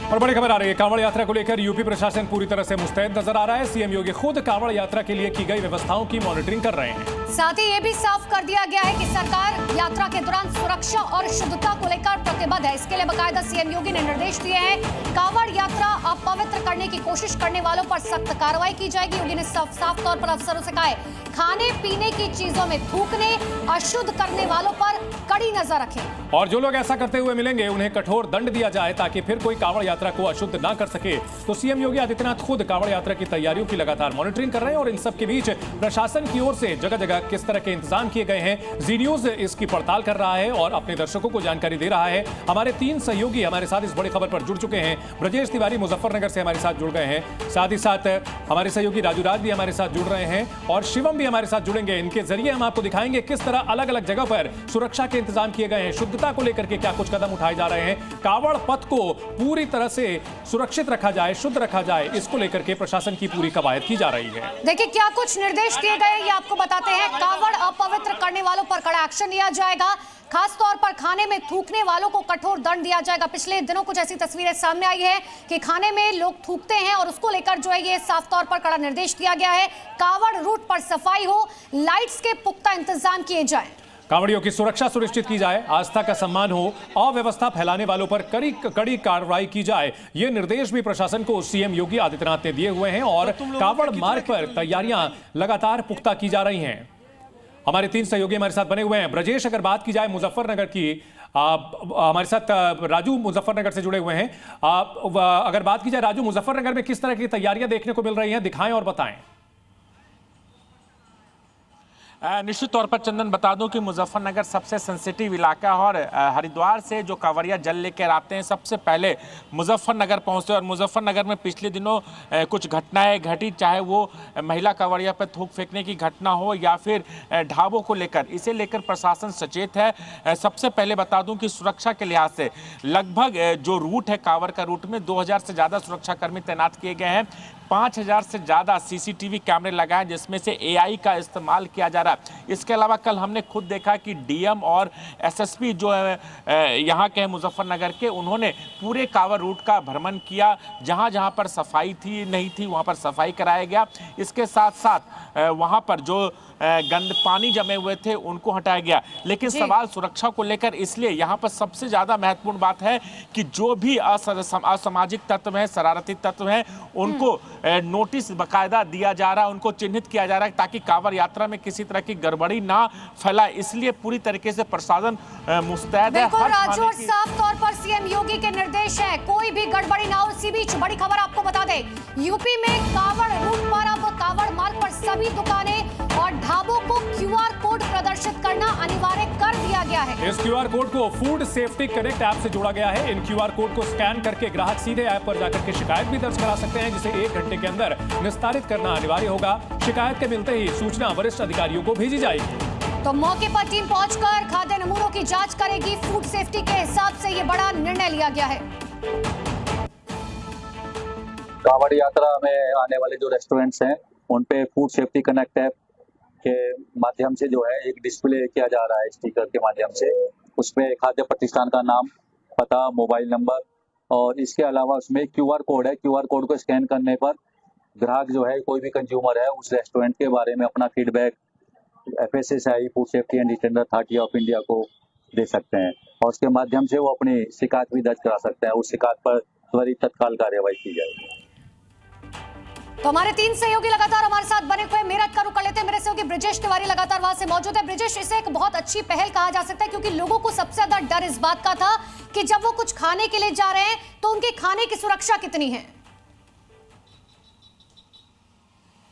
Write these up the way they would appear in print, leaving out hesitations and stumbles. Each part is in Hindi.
और बड़ी खबर आ रही है, कांवड़ यात्रा को लेकर यूपी प्रशासन पूरी तरह से मुस्तैद नजर आ रहा है। सीएम योगी खुद कांवड़ यात्रा के लिए की गई व्यवस्थाओं की मॉनिटरिंग कर रहे हैं। साथ ही ये भी साफ कर दिया गया है कि सरकार यात्रा के दौरान सुरक्षा और शुद्धता को लेकर प्रतिबद्ध है। इसके लिए बाकायदा सीएम योगी ने निर्देश दिए हैं। कांवड़ यात्रा अपवित्र करने की कोशिश करने वालों पर सख्त कार्रवाई की जाएगी। योगी ने साफ तौर पर अफसरों से कहा है, खाने पीने की चीजों में थूकने, अशुद्ध करने वालों पर कड़ी नजर रखें और जो लोग ऐसा करते हुए मिलेंगे उन्हें कठोर दंड दिया जाए ताकि फिर कोई कांवड़ यात्रा को अशुद्ध ना कर सके। तो सीएम योगी आदित्यनाथ खुद कांवड़ यात्रा की तैयारियों की लगातार मॉनिटरिंग कर रहे हैं और इन सब के बीच प्रशासन की ओर से जगह जगह किस तरह के इंतजाम किए गए हैं, जी न्यूज इसकी पड़ताल कर रहा है और अपने दर्शकों को जानकारी दे रहा है। हमारे 3 सहयोगी हमारे साथ इस बड़ी खबर पर जुड़ चुके हैं। ब्रजेश तिवारी मुजफ्फरनगर से हमारे साथ जुड़ गए हैं, साथ ही साथ हमारे सहयोगी राजू राज भी हमारे साथ जुड़ रहे हैं और शिवम भी हमारे साथ जुड़ेंगे। इनके जरिए हम आपको दिखाएंगे किस तरह अलग अलग जगह पर सुरक्षा के इंतजाम किए गए हैं, शुद्धता को लेकर के क्या कुछ कदम उठाए जा रहे हैं, कांवड़ पथ को पूरी तरह से सुरक्षित रखा जाए, शुद्ध रखा जाए, इसको लेकर के प्रशासन की पूरी कवायद की जा रही है। देखिए क्या कुछ निर्देश दिए गए ये आपको बताते हैं। कांवड़ अपवित्र करने वालों पर कड़ा एक्शन लिया जाएगा। खास तौर पर खाने में थूकने वालों को कठोर दंड दिया जाएगा। पिछले दिनों कुछ ऐसी तस्वीरें सामने आई है कि खाने में लोग थूकते हैं और उसको लेकर जो है ये साफ तौर पर कड़ा निर्देश दिया गया है। कांवड़ रूट पर सफाई हो, लाइट्स के पुख्ता इंतजाम किए जाएं, कांवड़ियों की सुरक्षा सुनिश्चित की जाए, आस्था का सम्मान हो, अव्यवस्था फैलाने वालों पर कड़ी कार्रवाई की जाए। ये निर्देश भी प्रशासन को सीएम योगी आदित्यनाथ ने दिए हुए हैं और कांवड़ मार्ग पर तैयारियां लगातार पुख्ता की जा रही हैं। हमारे 3 सहयोगी हमारे साथ बने हुए हैं। ब्रजेश, अगर बात की जाए मुजफ्फरनगर की, हमारे साथ राजू मुजफ्फरनगर से जुड़े हुए हैं। अगर बात की जाए राजू, मुजफ्फरनगर में किस तरह की तैयारियां देखने को मिल रही हैं, दिखाएं और बताएं। निश्चित तौर पर चंदन बता दूं कि मुजफ्फरनगर सबसे सेंसिटिव इलाका है और हरिद्वार से जो कांवड़िया जल लेकर आते हैं सबसे पहले मुजफ्फरनगर पहुंचते हैं। और मुजफ्फरनगर में पिछले दिनों कुछ घटनाएं घटी, चाहे वो महिला कांवड़िया पर थूक फेंकने की घटना हो या फिर ढाबों को लेकर, इसे लेकर प्रशासन सचेत है। सबसे पहले बता दूं कि सुरक्षा के लिहाज से लगभग जो रूट है कांवड़ का रूट में 2000 से ज़्यादा सुरक्षाकर्मी तैनात किए गए हैं। 5000 से ज़्यादा सीसीटीवी कैमरे लगाए जिसमें से एआई का इस्तेमाल किया जा रहा है। इसके अलावा कल हमने खुद देखा कि डीएम और एसएसपी जो है यहाँ के मुजफ्फरनगर के, उन्होंने पूरे कांवड़ रूट का भ्रमण किया। जहाँ जहाँ पर सफाई थी नहीं थी वहाँ पर सफाई कराया गया। इसके साथ साथ वहाँ पर जो गंद पानी जमे हुए थे उनको हटाया गया। लेकिन सवाल सुरक्षा को लेकर इसलिए यहाँ पर सबसे ज़्यादा महत्वपूर्ण बात है कि जो भी असामाजिक तत्व हैं, शरारती तत्व हैं, उनको नोटिस बाकायदा दिया जा रहा है, उनको चिन्हित किया जा रहा है ताकि कांवड़ यात्रा में किसी तरह की गड़बड़ी ना फैलाए। इसलिए पूरी तरीके से प्रशासन मुस्तैद है। राजू, और साफ तौर पर सीएम योगी के निर्देश है, कोई भी गड़बड़ी ना हो। इसी बीच बड़ी खबर आपको बता दें, यूपी में कांवड़ रूट पर अब कांवड़ मार्ग पर सभी दुकानें और ढाबों को क्यूआर कोड प्रदर्शित करना अनिवार्य कर दिया गया है। इस क्यूआर कोड को फूड सेफ्टी कनेक्ट ऐप से जोड़ा गया है। इन क्यूआर कोड को स्कैन करके ग्राहक सीधे ऐप पर जाकर के शिकायत भी दर्ज करा सकते हैं, जिसे 1 घंटे के अंदर निस्तारित करना अनिवार्य होगा। शिकायत के मिलते ही सूचना वरिष्ठ अधिकारियों को भेजी जाएगी। तो मौके पर टीम पहुंचकर खाद्य नमूनों की जांच करेगी। फूड सेफ्टी के हिसाब से ये बड़ा निर्णय लिया गया है। कांवड़ यात्रा में आने वाले जो रेस्टोरेंट्स हैं उन पे फूड सेफ्टी कनेक्ट ऐप के माध्यम से जो है एक डिस्प्ले किया जा रहा है, स्टिकर के माध्यम से। उसमें खाद्य प्रतिष्ठान का नाम, पता, मोबाइल नंबर और इसके अलावा उसमें क्यूआर कोड है। क्यूआर कोड को स्कैन करने पर ग्राहक जो है, कोई भी कंज्यूमर है, उस रेस्टोरेंट के बारे में अपना feedback FSSAI food safety and standard authority of India को दे सकते हैं और उसके माध्यम से वो अपनी शिकायत भी दर्ज करा सकते हैं। उस शिकायत पर त्वरित तत्काल कार्रवाई की जाएगी। तो हमारे 3 सहयोगी लगातार हमारे साथ बने हुए। मेरठ का रुख कर लेते हैं, मेरे सहयोगी ब्रजेश तिवारी लगातार वहां से मौजूद है। ब्रजेश, इसे एक बहुत अच्छी पहल कहा जा सकता है क्योंकि लोगों को सबसे ज्यादा डर इस बात का था कि जब वो कुछ खाने के लिए जा रहे हैं तो उनके खाने की सुरक्षा कितनी है।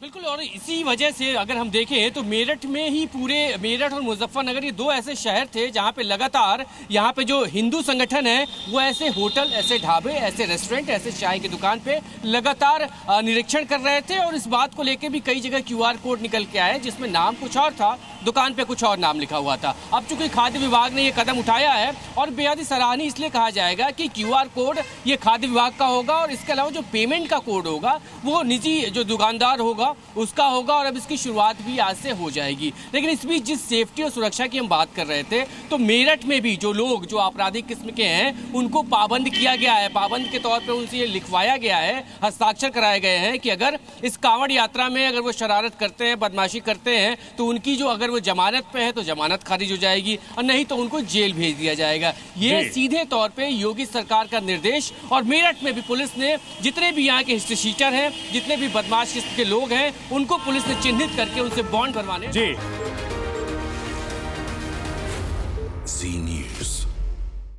बिल्कुल, और इसी वजह से अगर हम देखें तो मेरठ में ही पूरे मेरठ और मुजफ्फरनगर ये 2 ऐसे शहर थे जहां पे लगातार यहाँ पे जो हिंदू संगठन है वो ऐसे होटल, ऐसे ढाबे, ऐसे रेस्टोरेंट, ऐसे चाय की दुकान पे लगातार निरीक्षण कर रहे थे और इस बात को लेकर भी कई जगह क्यूआर कोड निकल के आए जिसमें नाम कुछ और था, दुकान पे कुछ और नाम लिखा हुआ था। अब चूंकि खाद्य विभाग ने ये कदम उठाया है और बेहद ही सराहनीय इसलिए कहा जाएगा कि QR कोड ये खाद्य विभाग का होगा और इसके अलावा जो पेमेंट का कोड होगा वो निजी जो दुकानदार होगा उसका होगा, और अब इसकी शुरुआत भी आज से हो जाएगी। लेकिन इस बीच जिस सेफ्टी और सुरक्षा की हम बात कर रहे थे, तो मेरठ में भी जो लोग जो आपराधिक किस्म के हैं उनको पाबंद किया गया है। पाबंद के तौर पर उनसे ये लिखवाया गया है, हस्ताक्षर कराए गए हैं कि अगर इस कांवड़ यात्रा में अगर वो शरारत करते हैं, बदमाशी करते हैं, तो उनकी जो अगर वो जमानत पे है तो जमानत खारिज हो जाएगी और नहीं तो उनको जेल भेज दिया जाएगा। ये सीधे तौर पे योगी सरकार का निर्देश। और मेरठ में भी पुलिस ने जितने भी यहाँ के हिस्ट्री शीटर हैं, जितने भी बदमाश किस्म के लोग हैं, उनको पुलिस ने चिन्हित करके उनसे बॉन्ड भरवाने जी। जी न्यूज़।